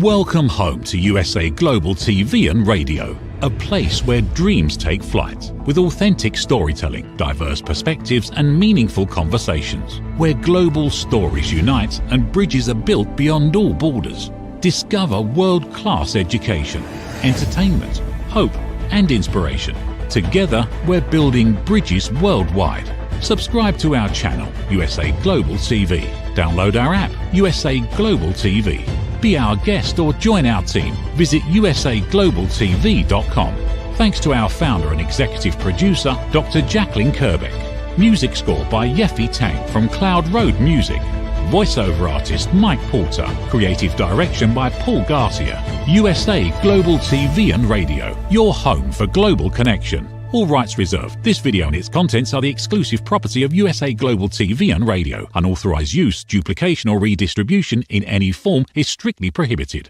Welcome home to USA Global TV and Radio, a place where dreams take flight, with authentic storytelling, diverse perspectives and meaningful conversations, where global stories unite and bridges are built beyond all borders. Discover world-class education, entertainment, hope and inspiration. Together, we're building bridges worldwide. Subscribe to our channel, USA Global TV. Download our app, USA Global TV. Be our guest or join our team. Visit usaglobaltv.com. Thanks to our founder and executive producer, Dr. Jacalyn Kerbeck. Music score by Yeffy Tang from Cloud Road Music. Voiceover artist Mike Porter. Creative direction by Paul Garcia. USA Global TV and Radio, your home for global connection. All rights reserved. This video and its contents are the exclusive property of USA Global TV and Radio. Unauthorized use, duplication or redistribution in any form is strictly prohibited.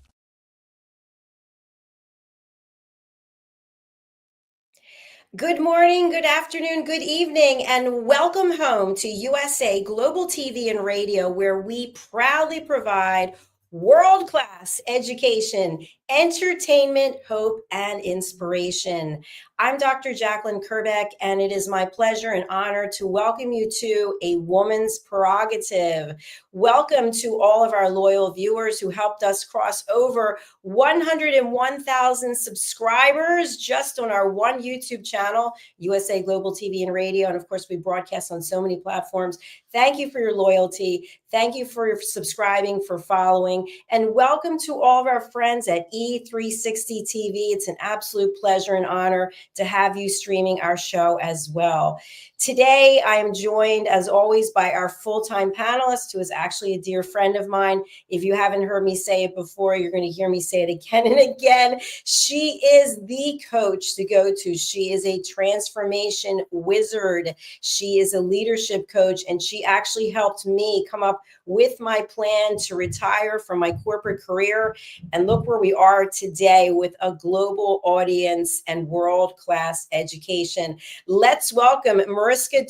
Good morning, good afternoon, good evening, and welcome home to USA Global TV and Radio, where we proudly provide world-class education, entertainment, hope, and inspiration. I'm Dr. Jacalyn Kerbeck, and it is my pleasure and honor to welcome you to A Woman's Prerogative. Welcome to all of our loyal viewers who helped us cross over 101,000 subscribers just on our one YouTube channel, USA Global TV and Radio. And of course, we broadcast on so many platforms. Thank you for your loyalty. Thank you for subscribing, for following, and welcome to all of our friends at E360 TV. It's an absolute pleasure and honor to have you streaming our show as well. Today, I am joined, as always, by our full-time panelist, who is actually a dear friend of mine. If you haven't heard me say it before, you're going to hear me say it again and again. She is the coach to go to. She is a transformation wizard. She is a leadership coach, and she actually helped me come up with my plan to retire from my corporate career. And look where we are today with a global audience and world-class education. Let's welcome MARISKA,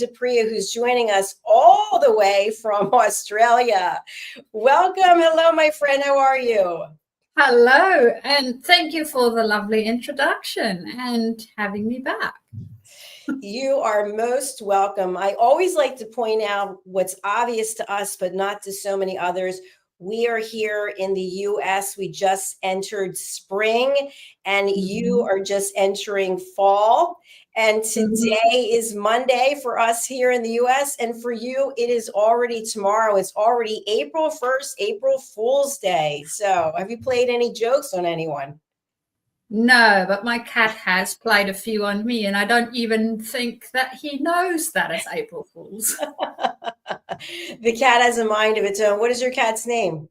who's joining us all the way from Australia. Welcome. Hello, my friend. How are you? Hello, and thank you for the lovely introduction and having me back. You are most welcome. I always like to point out what's obvious to us, but not to so many others. We are here in the US. We just entered spring, and you are just entering fall. And today is Monday for us here in the US. And for you, it is already tomorrow. It's already April 1st, April Fool's Day. So have you played any jokes on anyone? No, but my cat has played a few on me, and I don't even think that he knows that it's April Fool's. The cat has a mind of its own. What is your cat's name?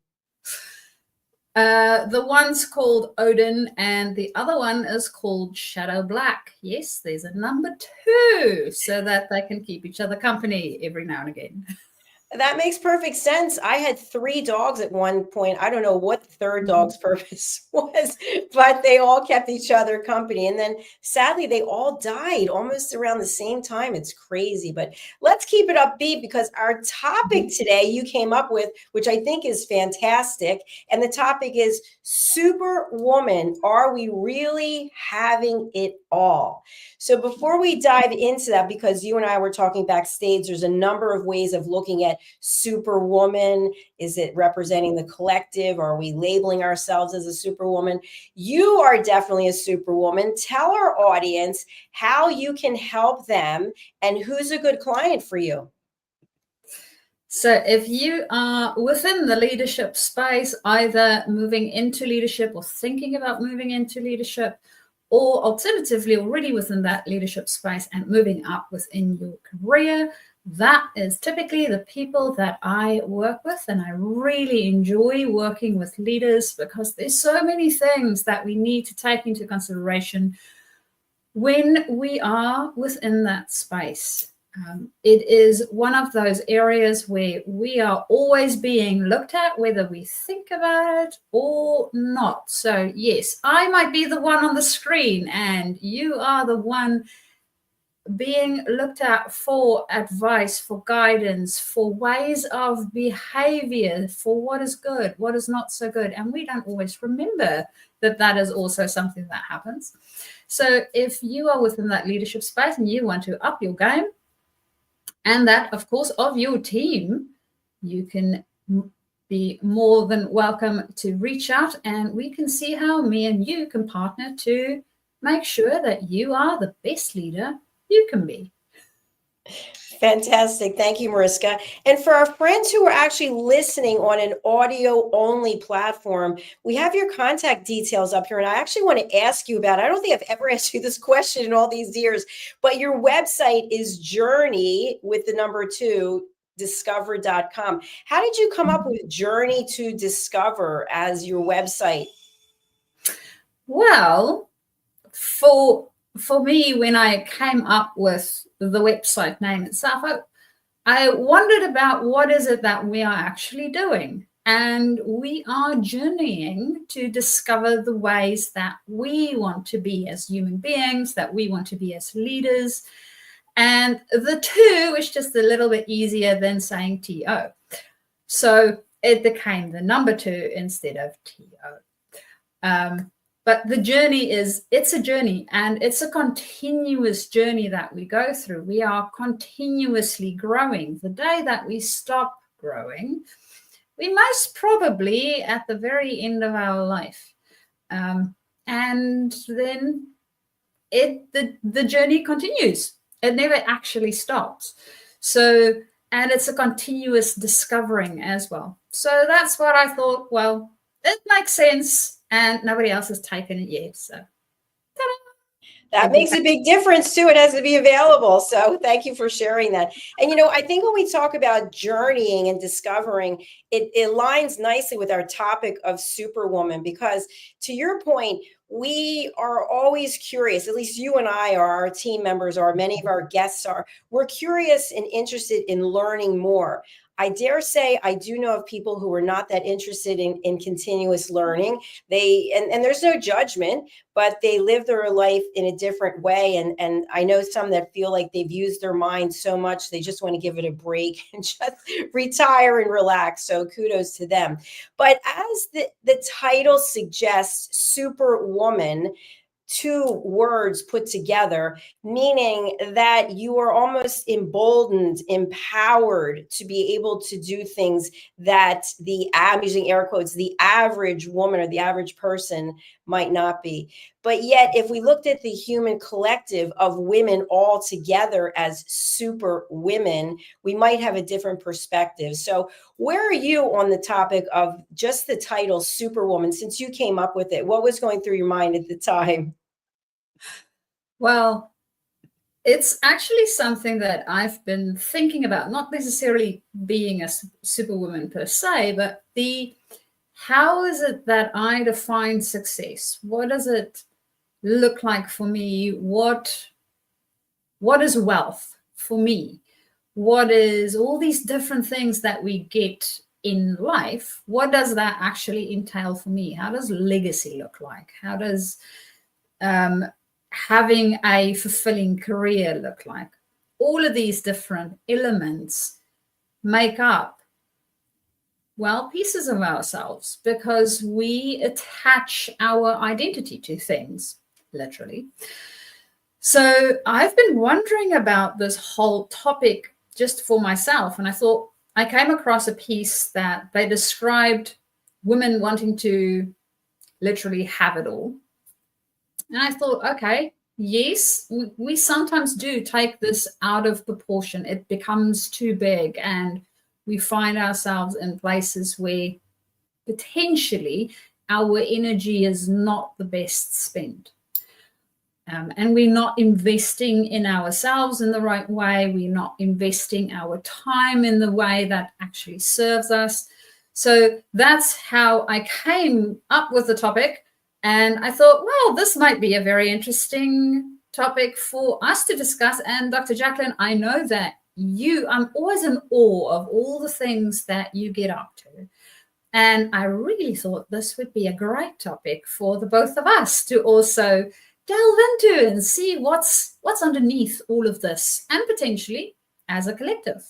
The one's called Odin, and the other one is called Shadow Black. Yes, there's a number 2, so that they can keep each other company every now and again. That makes perfect sense. I had 3 dogs at one point. I don't know what the third dog's purpose was, but they all kept each other company. And then sadly, they all died almost around the same time. It's crazy, but let's keep it upbeat, because our topic today you came up with, which I think is fantastic. And the topic is Superwoman. Are we really having it all? So before we dive into that, because you and I were talking backstage, there's a number of ways of looking at Superwoman. Is it representing the collective? Are we labeling ourselves as a Superwoman? You are definitely a Superwoman. Tell our audience how you can help them and who's a good client for you. So if you are within the leadership space, either moving into leadership or thinking about moving into leadership, or alternatively already within that leadership space and moving up within your career, that is typically the people that I work with. And I really enjoy working with leaders, because there's so many things that we need to take into consideration when we are within that space. It is one of those areas where we are always being looked at, whether we think about it or not. So yes, I might be the one on the screen and you are the one being looked at for advice, for guidance, for ways of behavior, for what is good, what is not so good. And we don't always remember that that is also something that happens. So if you are within that leadership space and you want to up your game, and that, of course, of your team, you can be more than welcome to reach out, and we can see how me and you can partner to make sure that you are the best leader you can be. Fantastic. Thank you, Mariska. And for our friends who are actually listening on an audio only platform, we have your contact details up here. And I actually want to ask you about, I don't think I've ever asked you this question in all these years, but your website is journey with the number 2, discover.com. How did you come up with Journey to Discover as your website? Well, for me, when I came up with the website name itself, I wondered about what is it that we are actually doing. And we are journeying to discover the ways that we want to be as human beings, that we want to be as leaders. And the 2 is just a little bit easier than saying TO. So it became the number 2 instead of TO. But the journey it's a journey, and it's a continuous journey that we go through. We are continuously growing. The day that we stop growing, we most probably at the very end of our life. And then the journey continues. It never actually stops. So, and it's a continuous discovering as well. So that's what I thought, well, it makes sense. And nobody else has taken it yet. So that makes a big difference too. It has to be available. So thank you for sharing that. And, I think when we talk about journeying and discovering, it aligns nicely with our topic of Superwoman, because to your point, we are always curious, at least you and I are, our team members are, many of our guests are, we're curious and interested in learning more. I dare say I do know of people who are not that interested in continuous learning. And there's no judgment, but they live their life in a different way. And I know some that feel like they've used their mind so much, they just want to give it a break and just retire and relax. So kudos to them. But as the title suggests, Superwoman, 2 words put together, meaning that you are almost emboldened, empowered to be able to do things that I'm using air quotes, the average woman or the average person might not be. But yet, if we looked at the human collective of women all together as super women, we might have a different perspective. So where are you on the topic of just the title Superwoman, since you came up with it? What was going through your mind at the time? Well, it's actually something that I've been thinking about, not necessarily being a superwoman per se, but how is it that I define success? What does it look like for me? What is wealth for me? What is all these different things that we get in life? What does that actually entail for me? How does legacy look like? How does having a fulfilling career look like? All of these different elements make up, well, pieces of ourselves, because we attach our identity to things, literally. So I've been wondering about this whole topic just for myself, and I thought I came across a piece that they described women wanting to literally have it all. And I thought, okay, yes, we sometimes do take this out of proportion. It becomes too big, and we find ourselves in places where potentially our energy is not the best spent. And we're not investing in ourselves in the right way. We're not investing our time in the way that actually serves us. So that's how I came up with the topic. And I thought, well, this might be a very interesting topic for us to discuss. And Dr. Jacalyn, I know that I'm always in awe of all the things that you get up to. And I really thought this would be a great topic for the both of us to also delve into and see what's underneath all of this, and potentially as a collective.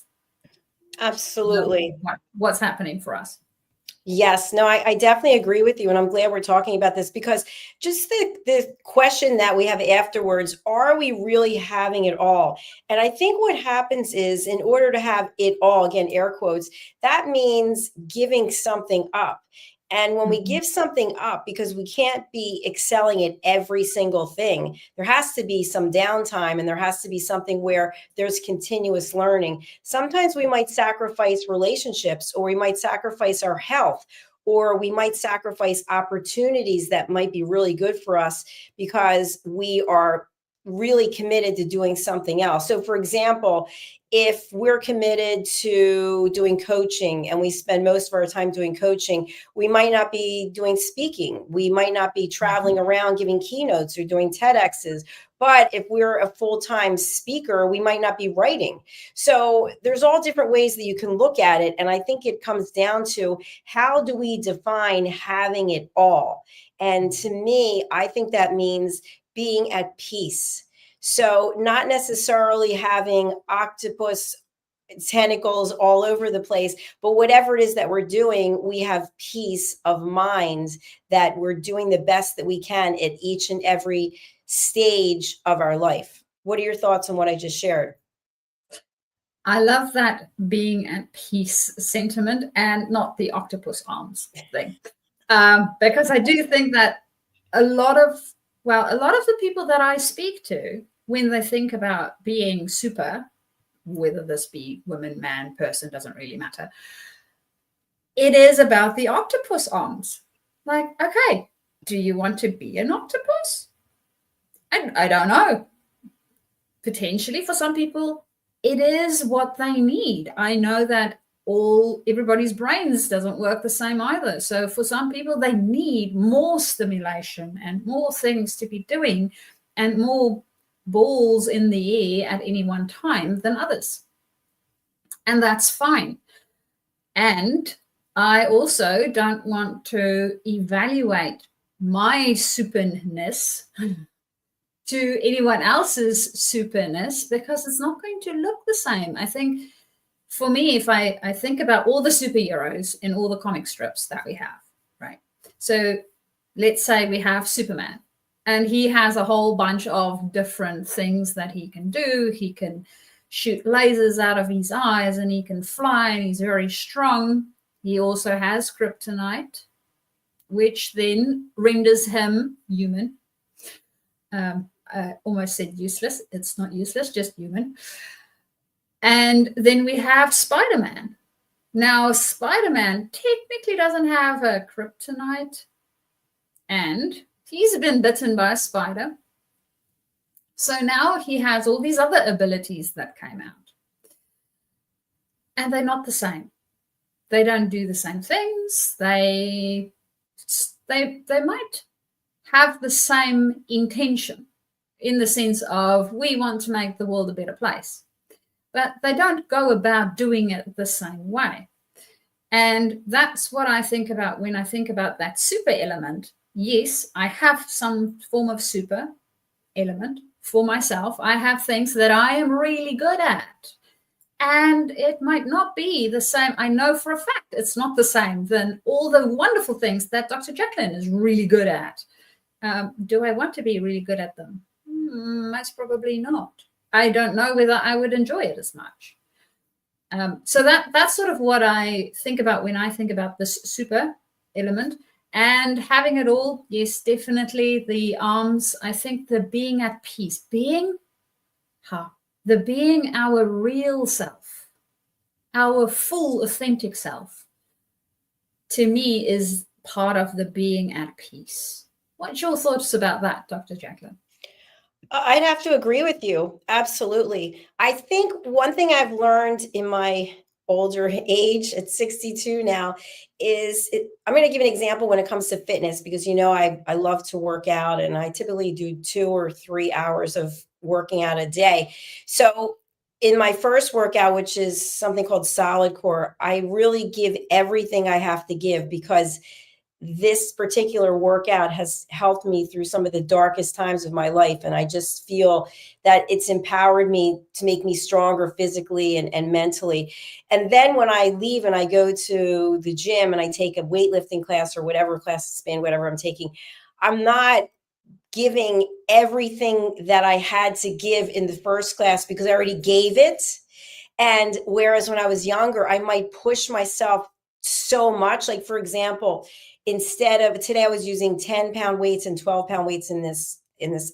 Absolutely. What's happening for us. Yes, no, I definitely agree with you. And I'm glad we're talking about this, because just the question that we have afterwards, are we really having it all? And I think what happens is, in order to have it all, again, air quotes, that means giving something up. And when we give something up, because we can't be excelling at every single thing, there has to be some downtime, and there has to be something where there's continuous learning. Sometimes we might sacrifice relationships, or we might sacrifice our health, or we might sacrifice opportunities that might be really good for us, because we are really committed to doing something else. So for example, if we're committed to doing coaching and we spend most of our time doing coaching, we might not be doing speaking. We might not be traveling around giving keynotes or doing TEDx's. But if we're a full-time speaker, we might not be writing. So there's all different ways that you can look at it. And I think it comes down to, how do we define having it all? And to me, I think that means being at peace. So not necessarily having octopus tentacles all over the place, but whatever it is that we're doing, we have peace of mind that we're doing the best that we can at each and every stage of our life. What are your thoughts on what I just shared? I love that being at peace sentiment, and not the octopus arms thing. Because I do think that a lot of the people that I speak to, when they think about being super, whether this be woman, man, person, doesn't really matter, it is about the octopus arms. Like, okay, do you want to be an octopus? And I don't know. Potentially for some people, it is what they need. I know that everybody's brains doesn't work the same either. So for some people, they need more stimulation and more things to be doing and more balls in the air at any one time than others. And that's fine. And I also don't want to evaluate my superness to anyone else's superness, because it's not going to look the same. I think for me, if I think about all the superheroes in all the comic strips that we have, right? So let's say we have Superman, and he has a whole bunch of different things that he can do. He can shoot lasers out of his eyes, and he can fly, and he's very strong. He also has kryptonite, which then renders him human. I almost said useless. It's not useless, just human. And then we have Spider-Man. Now, Spider-Man technically doesn't have a kryptonite, and he's been bitten by a spider. So now he has all these other abilities that came out. And they're not the same. They don't do the same things. They might have the same intention, in the sense of, we want to make the world a better place. But they don't go about doing it the same way. And that's what I think about when I think about that super element. Yes, I have some form of super element for myself. I have things that I am really good at. And it might not be the same. I know for a fact it's not the same than all the wonderful things that Dr. Jacalyn is really good at. Do I want to be really good at them? Most probably not. I don't know whether I would enjoy it as much. So that's sort of what I think about when I think about this super element. And having it all, yes, definitely the arms. I think the being at peace, being our real self, our full authentic self, to me is part of the being at peace. What's your thoughts about that, Dr. Jacalyn? I'd have to agree with you. Absolutely. I think one thing I've learned in my older age, at 62 now, is I'm going to give an example when it comes to fitness, because, I love to work out, and I typically do 2 or 3 hours of working out a day. So in my first workout, which is something called solid core, I really give everything I have to give, because this particular workout has helped me through some of the darkest times of my life. And I just feel that it's empowered me to make me stronger physically and mentally. And then when I leave and I go to the gym and I take a weightlifting class or whatever class span, whatever I'm taking, I'm not giving everything that I had to give in the first class because I already gave it. And whereas when I was younger, I might push myself so much. Like, for example, instead of today, I was using 10-pound weights and 12-pound weights in this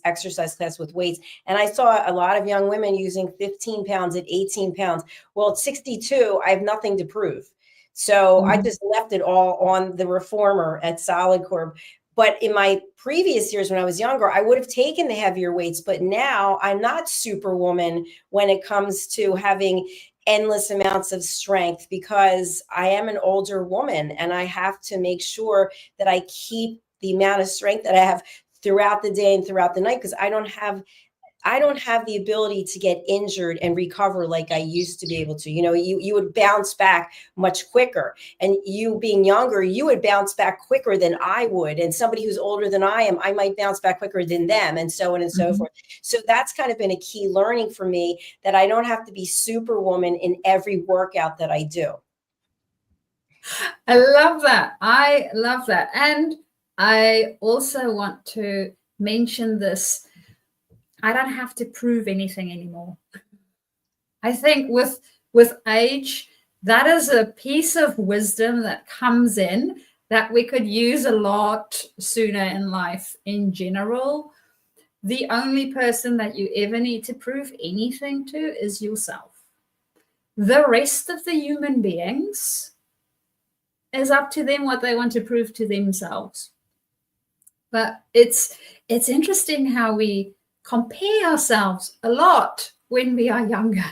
exercise class with weights. And I saw a lot of young women using 15 pounds at 18 pounds. Well, at 62, I have nothing to prove. So I just left it all on the reformer at Solid Core. But in my previous years when I was younger, I would have taken the heavier weights. But now I'm not Superwoman when it comes to having endless amounts of strength, because I am an older woman and I have to make sure that I keep the amount of strength that I have throughout the day and throughout the night, because I don't have the ability to get injured and recover like I used to be able to. You know, you would bounce back much quicker, and you being younger, you would bounce back quicker than I would. And somebody who's older than I am, I might bounce back quicker than them, and so on and so forth. So that's kind of been a key learning for me, that I don't have to be Superwoman in every workout that I do. I love that. I love that. And I also want to mention this. I don't have to prove anything anymore. I think with age, that is a piece of wisdom that comes in that we could use a lot sooner in life in general. The only person that you ever need to prove anything to is yourself. The rest of the human beings is up to them what they want to prove to themselves. But it's interesting how we compare ourselves a lot when we are younger,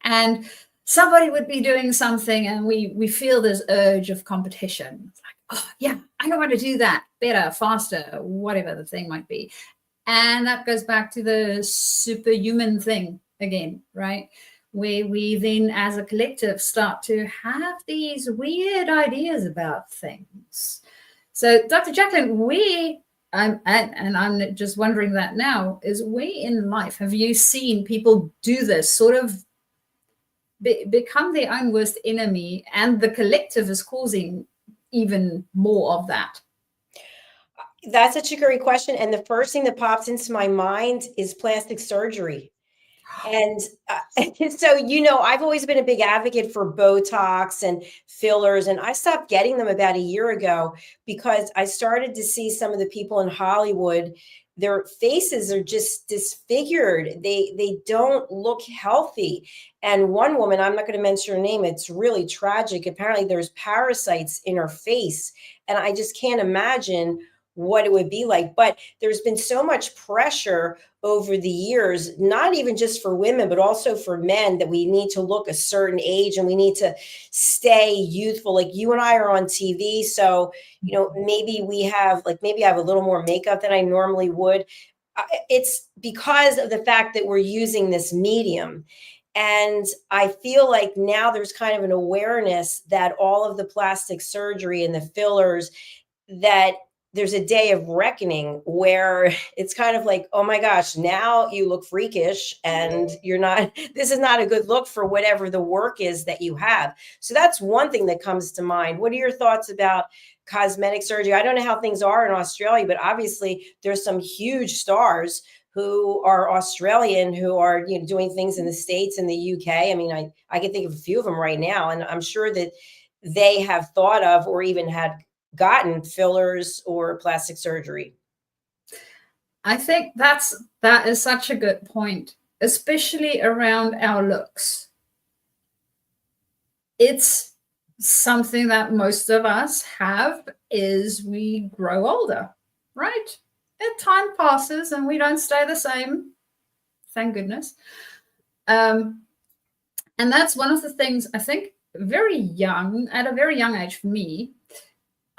and somebody would be doing something and we feel this urge of competition. It's like, oh yeah, I don't want to do that better, faster, whatever the thing might be. And that goes back to the superhuman thing again, right? Where we then as a collective start to have these weird ideas about things. So Dr. Jacalyn, I'm just wondering that now, is where in life have you seen people do this, sort of become their own worst enemy, and the collective is causing even more of that? That's such a great question. And the first thing that pops into my mind is plastic surgery. And so, you know, I've always been a big advocate for Botox and fillers, and I stopped getting them about a year ago because I started to see some of the people in Hollywood, their faces are just disfigured. They don't look healthy. And one woman, I'm not going to mention her name, it's really tragic. Apparently there's parasites in her face, and I just can't imagine what it would be like. But there's been so much pressure over the years, not even just for women, but also for men, that we need to look a certain age and we need to stay youthful. Like you and I are on TV. So, you know, maybe maybe I have a little more makeup than I normally would. It's because of the fact that we're using this medium. And I feel like now there's kind of an awareness that all of the plastic surgery and the fillers, that there's a day of reckoning where it's kind of like, oh my gosh, now you look freakish and this is not a good look for whatever the work is that you have. So that's one thing that comes to mind. What are your thoughts about cosmetic surgery? I don't know how things are in Australia, but obviously there's some huge stars who are Australian who are, you know, doing things in the States and the UK. I mean, I can think of a few of them right now, and I'm sure that they have thought of or even had gotten fillers or plastic surgery. I think that is such a good point, especially around our looks. It's something that most of us have is we grow older, right? And time passes and we don't stay the same, thank goodness. And that's one of the things I think at a very young age for me,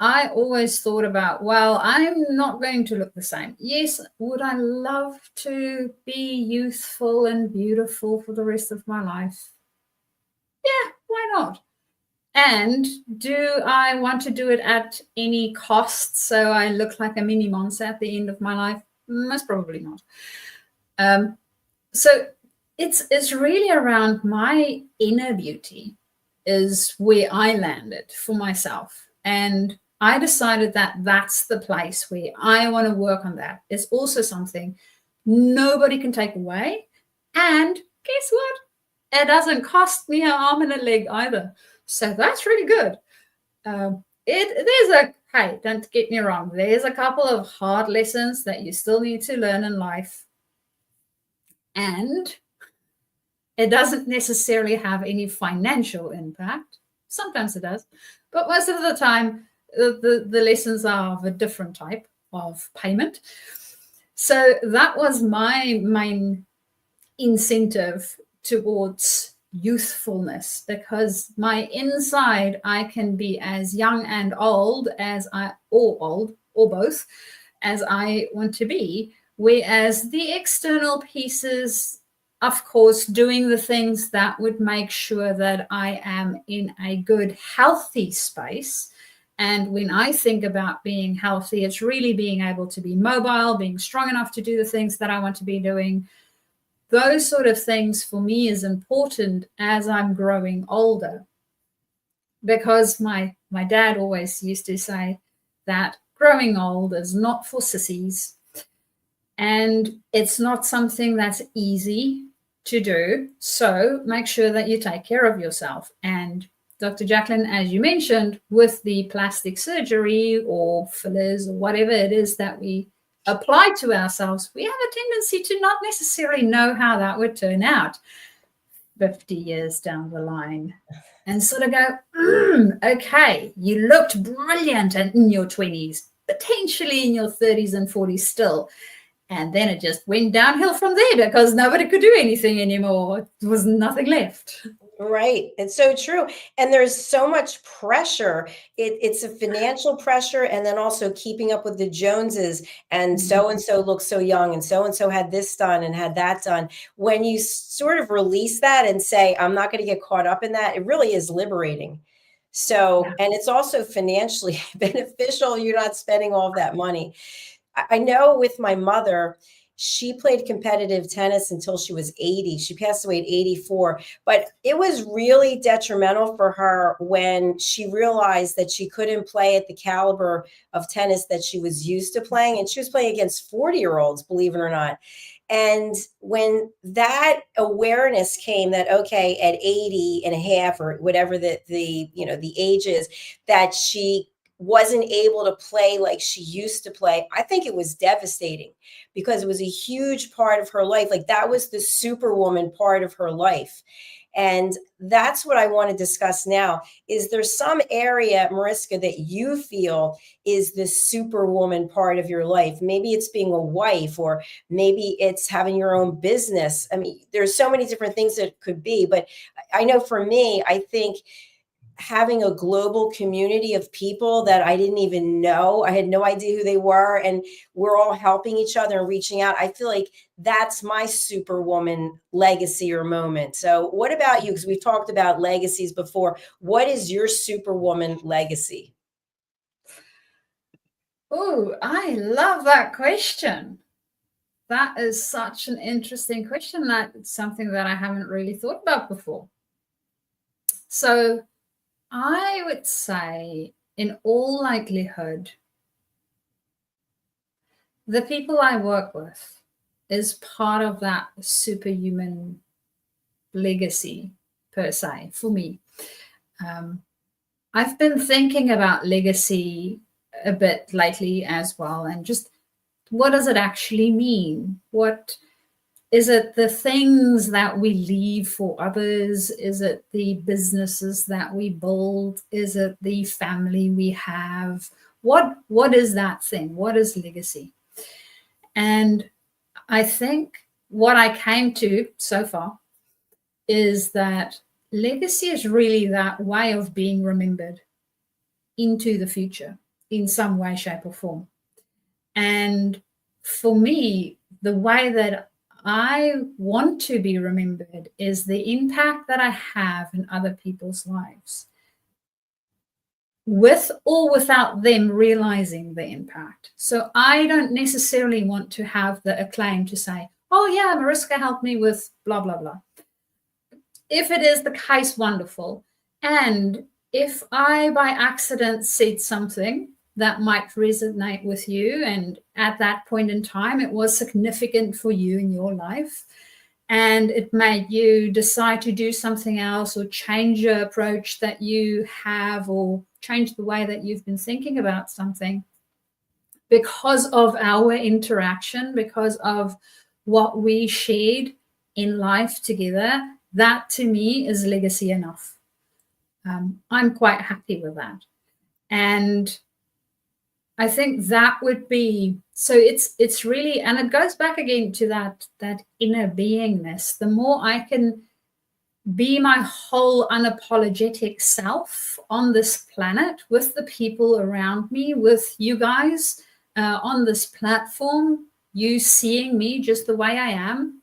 I always thought about, well, I'm not going to look the same. Yes, would I love to be youthful and beautiful for the rest of my life? Yeah, why not? And do I want to do it at any cost so I look like a mini monster at the end of my life? Most probably not. So it's really around my inner beauty is where I landed for myself. And I decided that that's the place where I want to work on that. It's also something nobody can take away. And guess what? It doesn't cost me an arm and a leg either. So that's really good. Hey, don't get me wrong. There's a couple of hard lessons that you still need to learn in life. And it doesn't necessarily have any financial impact. Sometimes it does. But most of the time, the lessons are of a different type of payment. So that was my main incentive towards youthfulness, because my inside, I can be as young and old or both, as I want to be. Whereas the external pieces, of course, doing the things that would make sure that I am in a good, healthy space. And when I think about being healthy, it's really being able to be mobile, being strong enough to do the things that I want to be doing. Those sort of things for me is important as I'm growing older, because my dad always used to say that growing old is not for sissies, and it's not something that's easy to do. So make sure that you take care of yourself. And Dr. Jacalyn, as you mentioned, with the plastic surgery or fillers or whatever it is that we apply to ourselves, we have a tendency to not necessarily know how that would turn out 50 years down the line, and sort of go, okay, you looked brilliant in your 20s, potentially in your 30s and 40s still. And then it just went downhill from there because nobody could do anything anymore. There was nothing left. Right. It's so true. And there's so much pressure. It's a financial pressure, and then also keeping up with the Joneses, and so looks so young, and so had this done and had that done. When you sort of release that and say, I'm not going to get caught up in that, it really is liberating. So, and it's also financially beneficial. You're not spending all of that money. I know with my mother, she played competitive tennis until she was 80. She passed away at 84, but it was really detrimental for her when she realized that she couldn't play at the caliber of tennis that she was used to playing. And she was playing against 40-year-olds, believe it or not. And when that awareness came that, okay, at 80 and a half or whatever the age is, that she wasn't able to play like she used to play, I think it was devastating, because it was a huge part of her life. Like, that was the Superwoman part of her life. And that's what I want to discuss now. Is there some area, Mariska, that you feel is the Superwoman part of your life? Maybe it's being a wife, or maybe it's having your own business. I mean, there's so many different things that it could be. But I know for me, I think having a global community of people that I didn't even know, I had no idea who they were, and we're all helping each other and reaching out. I feel like that's my Superwoman legacy or moment. So what about you? Because we've talked about legacies before. What is your Superwoman legacy? Oh, I love that question. That is such an interesting question. That's something that I haven't really thought about before. So I would say, in all likelihood, the people I work with is part of that superhuman legacy, per se, for me. I've been thinking about legacy a bit lately as well, and just what does it actually mean? What is it? The things that we leave for others? Is it the businesses that we build? Is it the family we have? What is that thing? What is legacy? And I think what I came to so far is that legacy is really that way of being remembered into the future in some way, shape, or form. And for me, the way that I want to be remembered is the impact that I have in other people's lives. with or without them realizing the impact. So I don't necessarily want to have the acclaim to say, oh yeah, Mariska helped me with blah, blah, blah. If it is the case, wonderful. And if I by accident said something that might resonate with you, and at that point in time it was significant for you in your life, and it made you decide to do something else or change your approach that you have, or change the way that you've been thinking about something because of our interaction, because of what we shared in life together, that to me is legacy enough. I'm quite happy with that. And I think that would be, so it's really, and it goes back again to that inner beingness. The more I can be my whole unapologetic self on this planet with the people around me, with you guys on this platform, you seeing me just the way I am,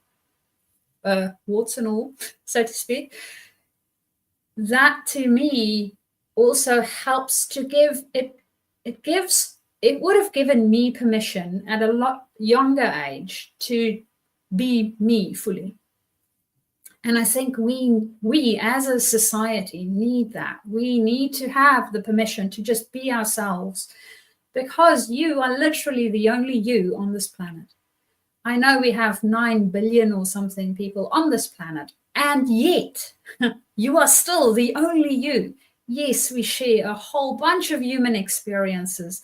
warts and all, so to speak, that to me also helps to give it, it would have given me permission at a lot younger age to be me fully. And I think we as a society need that. We need to have the permission to just be ourselves, because you are literally the only you on this planet. I know we have 9 billion or something people on this planet, and yet you are still the only you. Yes, we share a whole bunch of human experiences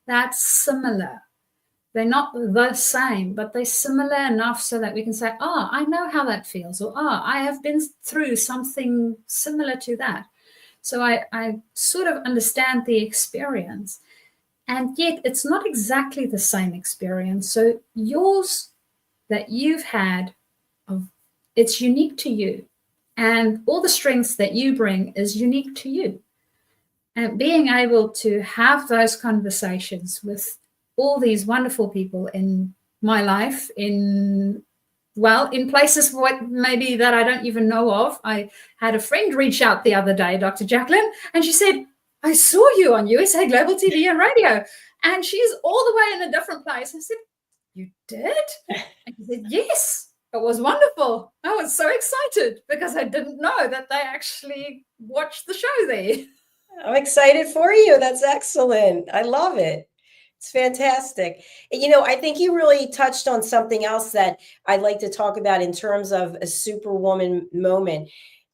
that's similar. They're not the same, but they're similar enough so that we can say, oh, I know how that feels, or oh, I have been through something similar to that. So I sort of understand the experience. And yet it's not exactly the same experience. So yours that you've had, it's unique to you. And all the strengths that you bring is unique to you. And being able to have those conversations with all these wonderful people in my life, in places maybe that I don't even know of. I had a friend reach out the other day, Dr. Jacalyn, and she said, I saw you on USA Global TV and radio. And she's all the way in a different place. I said, you did? And she said, yes, it was wonderful. I was so excited because I didn't know that they actually watched the show there. I'm excited for you. That's excellent. I love it. It's fantastic. You know, I think you really touched on something else that I'd like to talk about in terms of a Superwoman moment.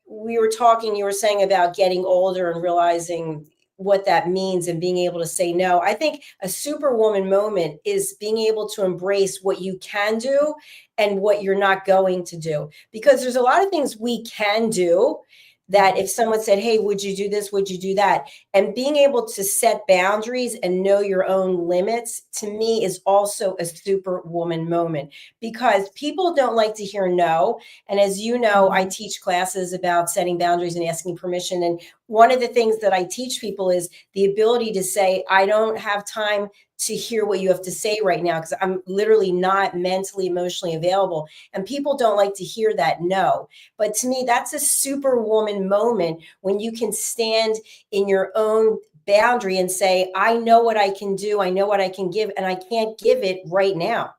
We were talking, you were saying about getting older and realizing what that means and being able to say no. I think a Superwoman moment is being able to embrace what you can do and what you're not going to do. Because there's a lot of things we can do that if someone said, hey, would you do this? Would you do that? And being able to set boundaries and know your own limits, to me, is also a Superwoman moment, because people don't like to hear no. And as you know, I teach classes about setting boundaries and asking permission. And one of the things that I teach people is the ability to say, I don't have time to hear what you have to say right now, because I'm literally not mentally, emotionally available. And people don't like to hear that no. But to me, that's a Superwoman moment when you can stand in your own boundary and say, I know what I can do, I know what I can give, and I can't give it right now.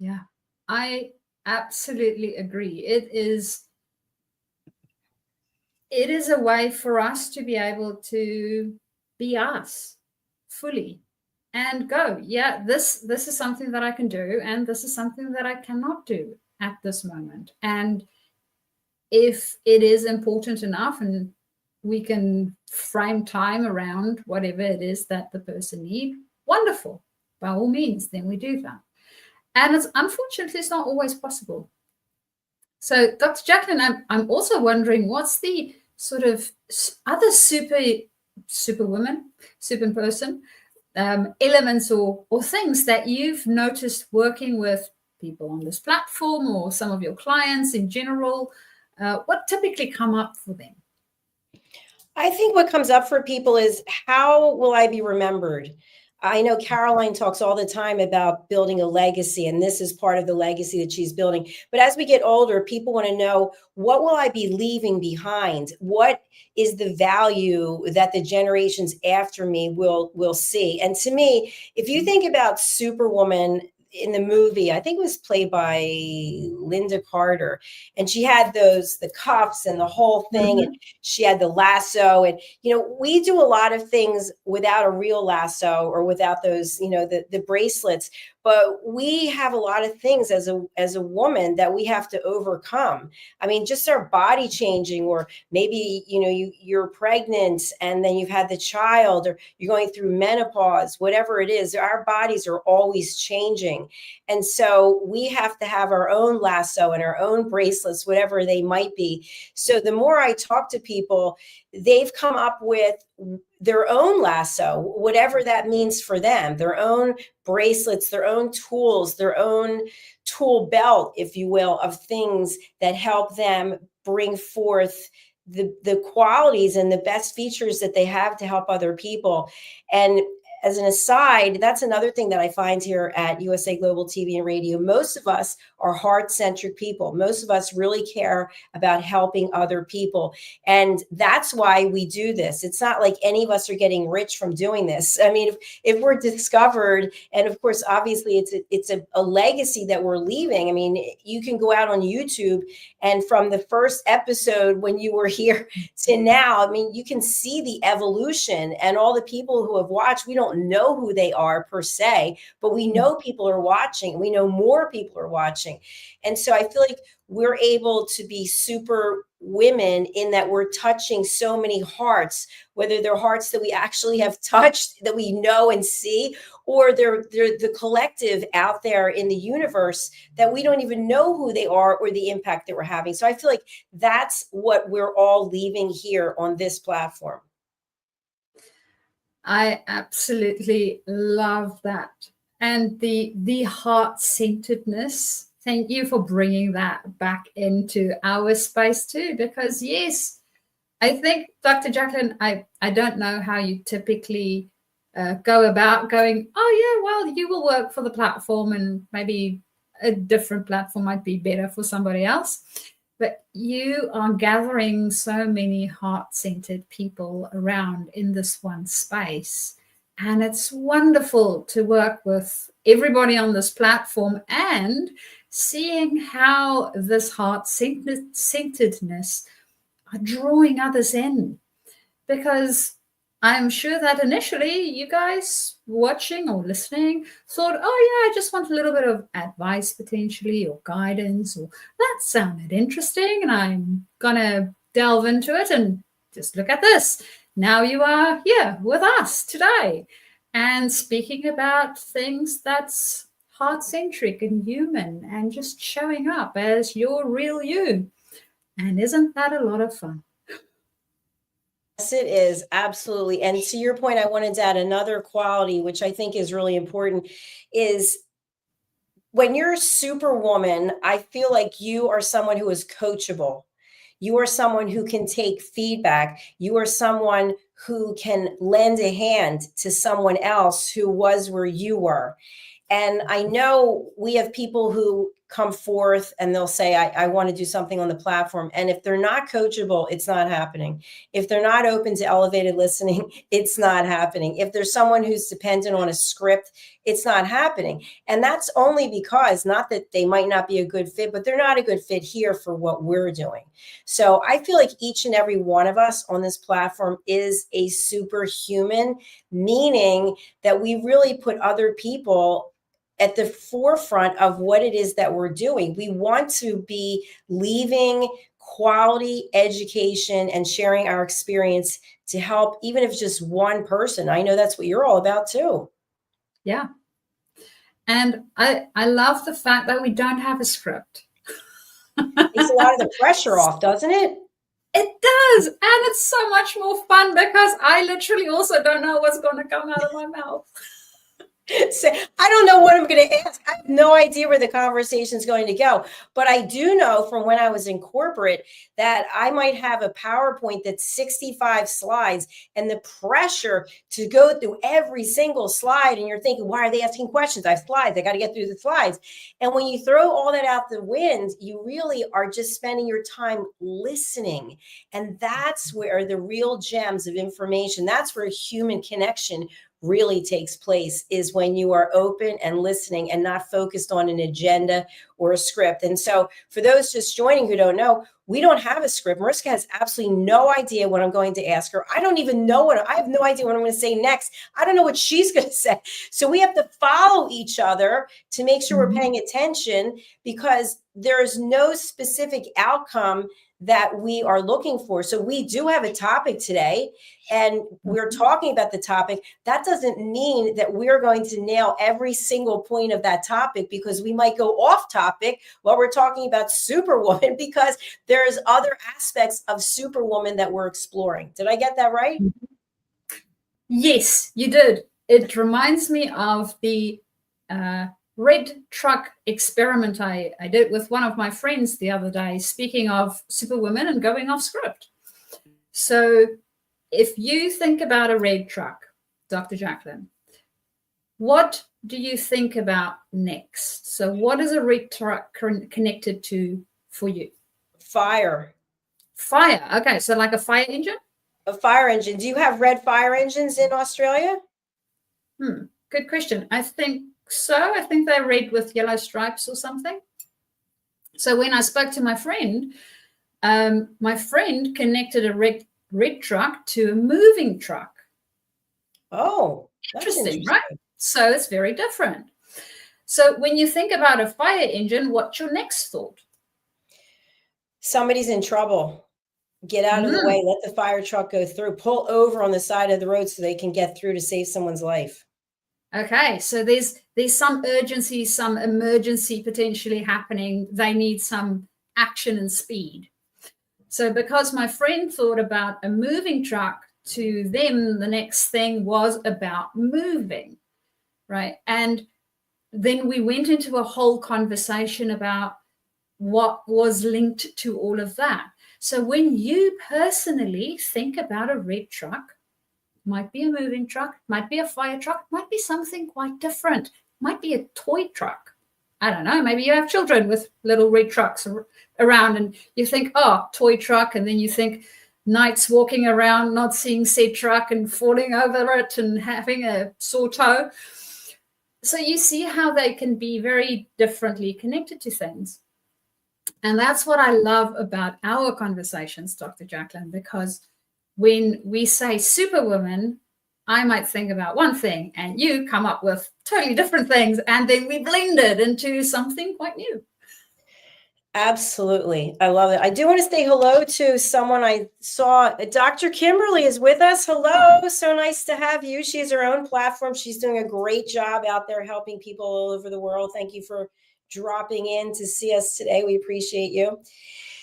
Yeah, I absolutely agree. It is a way for us to be able to be us fully and go, yeah, this is something that I can do, and this is something that I cannot do at this moment. And if it is important enough and we can frame time around whatever it is that the person needs, wonderful, by all means, then we do that. And unfortunately, it's not always possible. So Dr. Jacalyn, I'm also wondering, what's the sort of other superwoman, super person, elements or things that you've noticed working with people on this platform or some of your clients in general? What typically come up for them? I think what comes up for people is, how will I be remembered? I know Caroline talks all the time about building a legacy, and this is part of the legacy that she's building. But as we get older, people want to know, what will I be leaving behind? What is the value that the generations after me will see? And to me, if you think about Superwoman in the movie, I think it was played by Linda Carter, and she had the cuffs and the whole thing, and she had the lasso, and we do a lot of things without a real lasso or without those the bracelets, but we have a lot of things as a woman that we have to overcome. I mean, just our body changing, or maybe you're pregnant and then you've had the child, or you're going through menopause, whatever it is, our bodies are always changing. And so we have to have our own lasso and our own bracelets, whatever they might be. So the more I talk to people, they've come up with their own lasso, whatever that means for them, their own bracelets, their own tools, their own tool belt, if you will, of things that help them bring forth the qualities and the best features that they have to help other people. And as an aside, that's another thing that I find here at USA Global TV and Radio. Most of us are heart-centric people. Most of us really care about helping other people. And that's why we do this. It's not like any of us are getting rich from doing this. I mean, if we're discovered, and of course, obviously, it's a legacy that we're leaving. I mean, you can go out on YouTube, and from the first episode when you were here to now, I mean, you can see the evolution, and all the people who have watched. We don't know who they are per se, but we know people are watching. We know more people are watching. And so I feel like we're able to be super women in that we're touching so many hearts, whether they're hearts that we actually have touched, that we know and see, or they're the collective out there in the universe that we don't even know who they are or the impact that we're having. So I feel like that's what we're all leaving here on this platform. I absolutely love that. And the heart-centeredness, thank you for bringing that back into our space too, because yes, I think, Dr. Jacalyn, I don't know how you typically go about going, oh yeah, well, you will work for the platform and maybe a different platform might be better for somebody else. But you are gathering so many heart-centered people around in this one space. And it's wonderful to work with everybody on this platform and seeing how this heart-centeredness are drawing others in. Because I'm sure that initially you guys watching or listening thought, oh yeah, I just want a little bit of advice potentially, or guidance, or that sounded interesting and I'm gonna delve into it, and just look at this. Now you are here with us today and speaking about things that's heart-centric and human and just showing up as your real you. And isn't that a lot of fun? Yes, it is. Absolutely. And to your point, I wanted to add another quality, which I think is really important, is when you're Superwoman, I feel like you are someone who is coachable. You are someone who can take feedback. You are someone who can lend a hand to someone else who was where you were. And I know we have people who come forth and they'll say, I want to do something on the platform. And if they're not coachable, it's not happening. If they're not open to elevated listening, it's not happening. If there's someone who's dependent on a script, it's not happening. And that's only because, not that they might not be a good fit, but they're not a good fit here for what we're doing. So I feel like each and every one of us on this platform is a superhuman, meaning that we really put other people at the forefront of what it is that we're doing. We want to be leaving quality education and sharing our experience to help, even if it's just one person. I know that's what you're all about too. Yeah. And I love the fact that we don't have a script. Takes a lot of the pressure off, doesn't it? It does. And it's so much more fun because I literally also don't know what's going to come out of my mouth. So I don't know what I'm going to ask. I have no idea where the conversation is going to go. But I do know from when I was in corporate that I might have a PowerPoint that's 65 slides, and the pressure to go through every single slide. And you're thinking, why are they asking questions? I have slides. I got to get through the slides. And when you throw all that out the wind, you really are just spending your time listening. And that's where the real gems of information, that's where human connection really takes place, is when you are open and listening and not focused on an agenda or a script. And so for those just joining who don't know, we don't have a script. Mariska has absolutely no idea what I'm going to ask her. I don't even know I have no idea what I'm going to say next. I don't know what she's going to say. So we have to follow each other to make sure we're paying attention, because there's no specific outcome that we are looking for. So we do have a topic today, and we're talking about the topic. That doesn't mean that we're going to nail every single point of that topic, because we might go off topic while we're talking about Superwoman, because there's other aspects of Superwoman that we're exploring. Did I get that right? Yes, you did. It reminds me of the red truck experiment I did with one of my friends the other day, speaking of Superwoman and going off script. So if you think about a red truck, Dr. Jacalyn, what do you think about next? So what is a red truck connected to for you? Fire. Fire. Okay, so like a fire engine? A fire engine. Do you have red fire engines in Australia? Good question. I think so. I think they're red with yellow stripes or something. So when I spoke to my friend connected a red truck to a moving truck. Oh, interesting, right? So it's very different. So when you think about a fire engine, what's your next thought? Somebody's in trouble. Get out of the way. Let the fire truck go through. Pull over on the side of the road so they can get through to save someone's life. Okay, so there's some urgency, some emergency potentially happening. They need some action and speed. So because my friend thought about a moving truck, to them, the next thing was about moving, right? And then we went into a whole conversation about what was linked to all of that. So when you personally think about a red truck, might be a moving truck, might be a fire truck, might be something quite different, might be a toy truck. I don't know, maybe you have children with little red trucks around and you think, oh, toy truck, and then you think knights walking around not seeing said truck and falling over it and having a sore toe. So you see how they can be very differently connected to things. And that's what I love about our conversations, Dr. Jacalyn, because when we say Superwoman, I might think about one thing and you come up with totally different things, and then we blend it into something quite new. Absolutely. I love it. I do want to say hello to someone I saw. Dr. Kimberly is with us. Hello. So nice to have you. She has her own platform. She's doing a great job out there helping people all over the world. Thank you for dropping in to see us today. We appreciate you.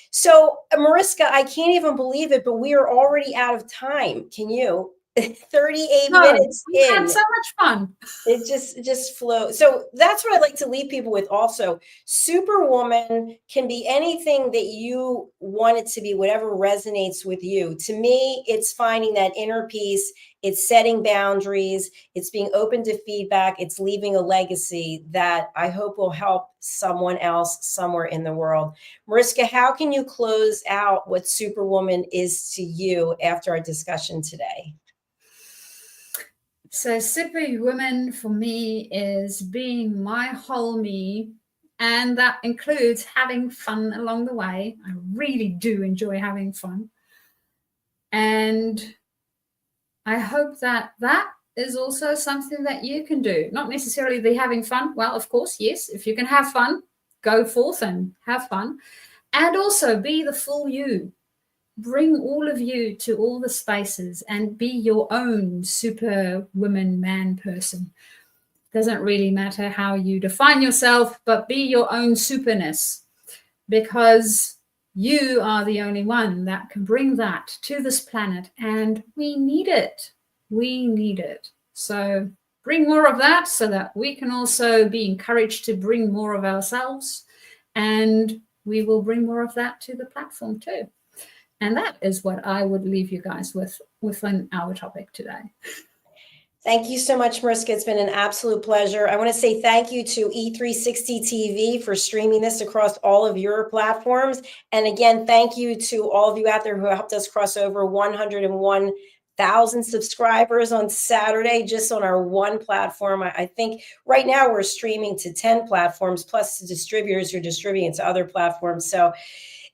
So, Mariska, I can't even believe it, but we are already out of time. Can you? 38 minutes we in. had so much fun. It just flows. So that's what I'd like to leave people with also. Superwoman can be anything that you want it to be, whatever resonates with you. To me, it's finding that inner peace. It's setting boundaries. It's being open to feedback. It's leaving a legacy that I hope will help someone else somewhere in the world. Mariska, how can you close out what Superwoman is to you after our discussion today? So Superwoman for me is being my whole me, and that includes having fun along the way. I really do enjoy having fun. And I hope that that is also something that you can do. Not necessarily the having fun. Well, of course, yes, if you can have fun, go forth and have fun. And also be the full you. Bring all of you to all the spaces and be your own Superwoman man person. Doesn't really matter how you define yourself, but be your own superness, because you are the only one that can bring that to this planet, and we need it. We need it. So bring more of that so that we can also be encouraged to bring more of ourselves, and we will bring more of that to the platform too. And that is what I would leave you guys with within our topic today. Thank you so much, Mariska. It's been an absolute pleasure. I want to say thank you to E360 TV for streaming this across all of your platforms. And again, thank you to all of you out there who helped us cross over 101,000 subscribers on Saturday, just on our one platform. I think right now we're streaming to 10 platforms, plus the distributors who are distributing to other platforms. So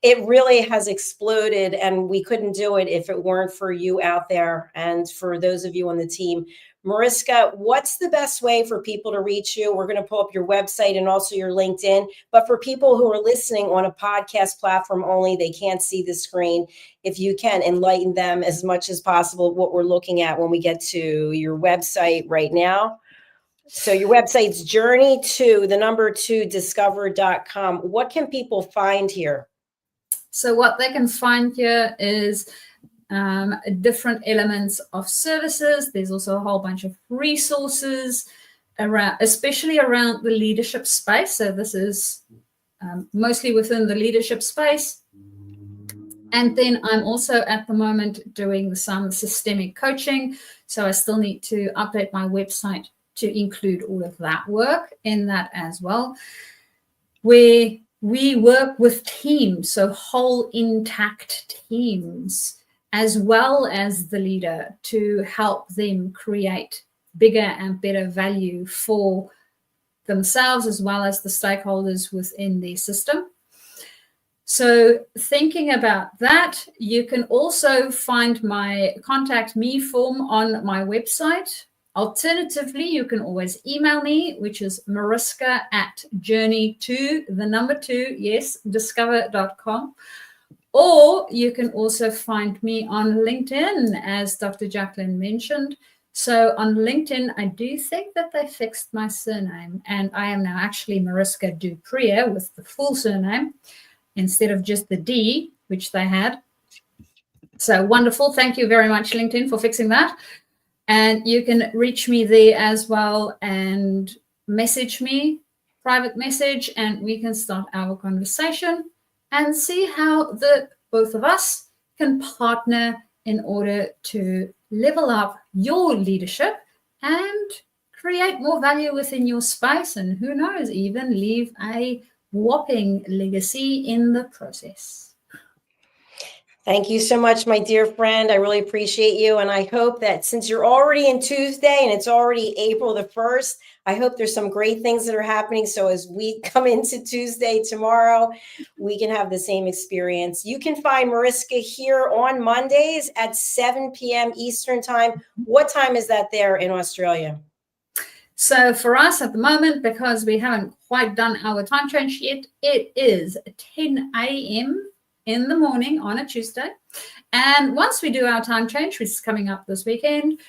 it really has exploded, and we couldn't do it if it weren't for you out there and for those of you on the team. Mariska, what's the best way for people to reach you? We're going to pull up your website and also your LinkedIn. But for people who are listening on a podcast platform only, they can't see the screen. If you can enlighten them as much as possible what we're looking at when we get to your website right now. So your website's journey2discover.com. What can people find here? So what they can find here is different elements of services. There's also a whole bunch of resources around, especially around the leadership space. So this is mostly within the leadership space. And then I'm also at the moment doing some systemic coaching. So I still need to update my website to include all of that work in that as well. We work with teams, so whole intact teams, as well as the leader, to help them create bigger and better value for themselves as well as the stakeholders within their system. So thinking about that, you can also find my contact me form on my website. Alternatively, you can always email me, which is mariska@journey2discover.com. Or you can also find me on LinkedIn, as Dr. Jacalyn mentioned. So on LinkedIn, I do think that they fixed my surname, and I am now actually Mariska du Preez with the full surname instead of just the D, which they had. So wonderful. Thank you very much, LinkedIn, for fixing that. And you can reach me there as well and message me, private message, and we can start our conversation and see how the both of us can partner in order to level up your leadership and create more value within your space, and who knows, even leave a whopping legacy in the process. Thank you so much, my dear friend. I really appreciate you. And I hope that since you're already in Tuesday and it's already April the 1st, I hope there's some great things that are happening. So as we come into Tuesday tomorrow, we can have the same experience. You can find Mariska here on Mondays at 7 p.m. Eastern time. What time is that there in Australia? So for us at the moment, because we haven't quite done our time change yet, it is 10 a.m. in the morning on a Tuesday. And once we do our time change, which is coming up this weekend,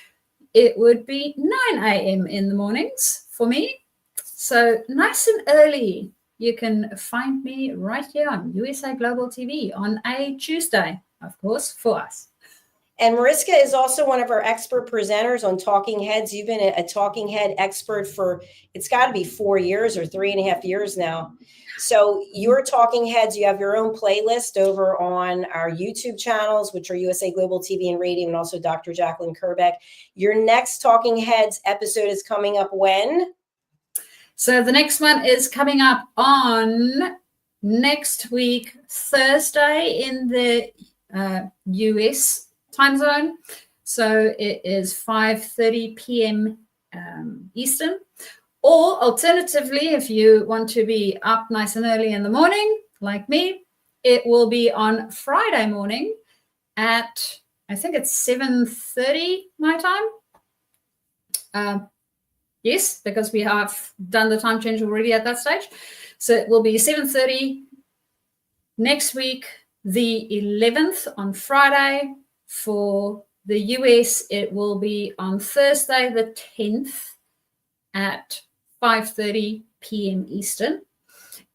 it would be 9 a.m. in the mornings for me. So nice and early. You can find me right here on USA Global TV on a Tuesday, of course, for us. And Mariska is also one of our expert presenters on Talking Heads. You've been a Talking Head expert for, it's got to be 4 years or 3.5 years now. So your Talking Heads, you have your own playlist over on our YouTube channels, which are USA Global TV and Radio, and also Dr. Jacalyn Kerbeck. Your next Talking Heads episode is coming up when? So the next one is coming up on next week, Thursday, in the US time zone. So it is 5:30 p.m. Eastern. Or alternatively, if you want to be up nice and early in the morning, like me, it will be on Friday morning at, I think it's 7:30 my time. Yes, because we have done the time change already at that stage. So it will be 7:30 next week, the 11th on Friday. For the US, it will be on Thursday, the 10th at 5:30 p.m. Eastern.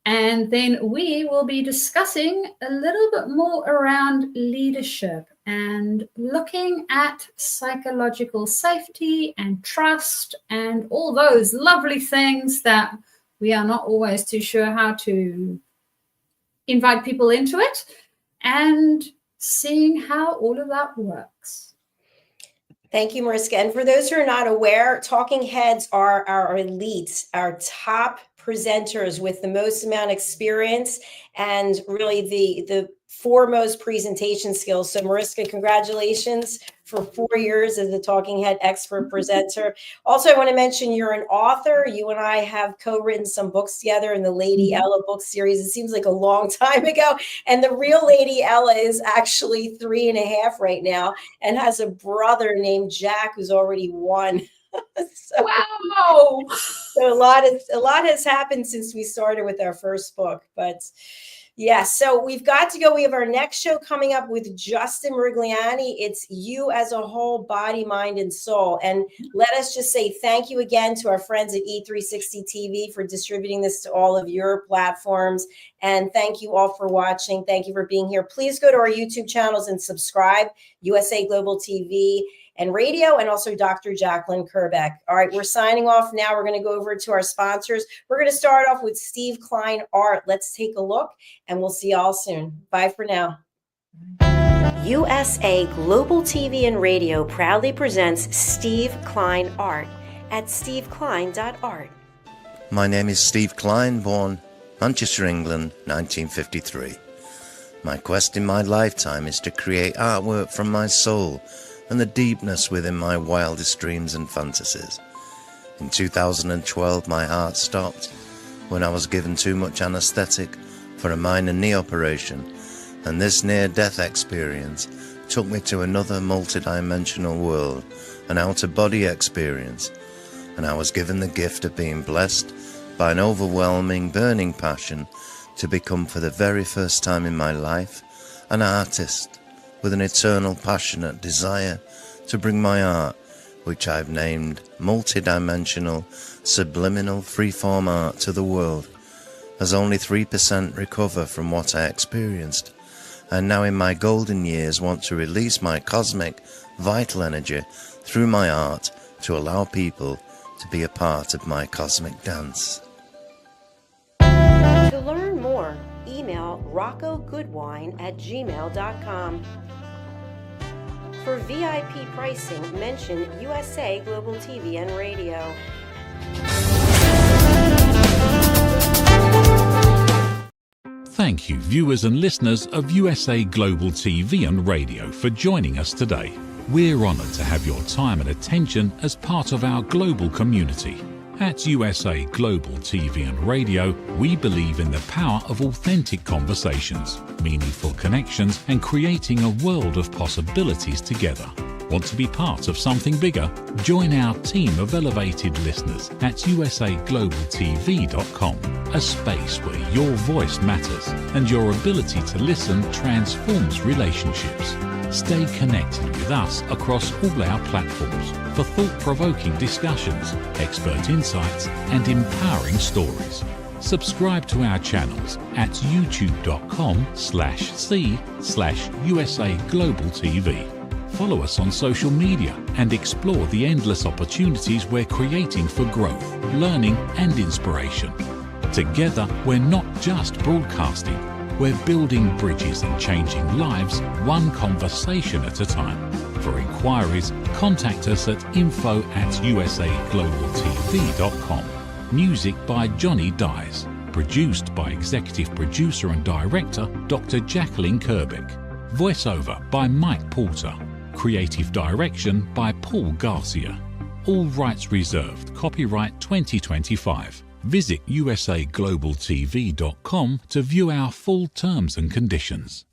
And then we will be discussing a little bit more around leadership and looking at psychological safety and trust and all those lovely things that we are not always too sure how to invite people into it, and seeing how all of that works. Thank you, Mariska. And for those who are not aware, talking heads are our elites, our top presenters with the most amount of experience and really the foremost presentation skills. So Mariska, congratulations for 4 years as the talking head expert presenter. Also, I want to mention you're an author. You and I have co-written some books together in the Lady Ella book series. It seems like a long time ago. And the real Lady Ella is actually 3.5 right now and has a brother named Jack who's already 1. So, wow. So a lot has happened since we started with our first book, but yeah, so we've got to go. We have our next show coming up with Justin Merigliani. It's You as a Whole, Body, Mind, and Soul. And let us just say thank you again to our friends at E360 TV for distributing this to all of your platforms. And thank you all for watching. Thank you for being here. Please go to our YouTube channels and subscribe, USA Global TV and Radio, and also Dr. Jacalyn Kerbeck. All right, we're signing off now. We're going to go over to our sponsors. We're going to start off with Steve Klein Art. Let's take a look, and we'll see y'all soon. Bye for now. USA Global TV and Radio proudly presents Steve Klein Art at steveklein.art. My name is Steve Klein, born Manchester, England, 1953. My quest in my lifetime is to create artwork from my soul and the deepness within my wildest dreams and fantasies. In 2012, my heart stopped when I was given too much anesthetic for a minor knee operation, and this near-death experience took me to another multi-dimensional world, an out-of-body experience, and I was given the gift of being blessed by an overwhelming, burning passion to become, for the very first time in my life, an artist with an eternal, passionate desire to bring my art, which I've named multi-dimensional, subliminal, freeform art, to the world, as only 3% recover from what I experienced, and now in my golden years want to release my cosmic, vital energy through my art to allow people to be a part of my cosmic dance. To learn more, email roccogoodwine@gmail.com. For VIP pricing, mention USA Global TV and Radio. Thank you, viewers and listeners of USA Global TV and Radio, for joining us today. We're honoured to have your time and attention as part of our global community. At USA Global TV and Radio, we believe in the power of authentic conversations, meaningful connections, and creating a world of possibilities together. Want to be part of something bigger? Join our team of elevated listeners at usaglobaltv.com, a space where your voice matters and your ability to listen transforms relationships. Stay connected with us across all our platforms for thought-provoking discussions, expert insights, and empowering stories. Subscribe to our channels at youtube.com/c/USA Global TV. Follow us on social media and explore the endless opportunities we're creating for growth, learning, and inspiration. Together, we're not just broadcasting. We're building bridges and changing lives one conversation at a time. For inquiries, contact us at info@usaglobaltv.com. Music by Johnny Dies. Produced by Executive Producer and Director Dr. Jacalyn Kerbeck. Voiceover by Mike Porter. Creative Direction by Paul Garcia. All rights reserved. Copyright 2025. Visit usaglobaltv.com to view our full terms and conditions.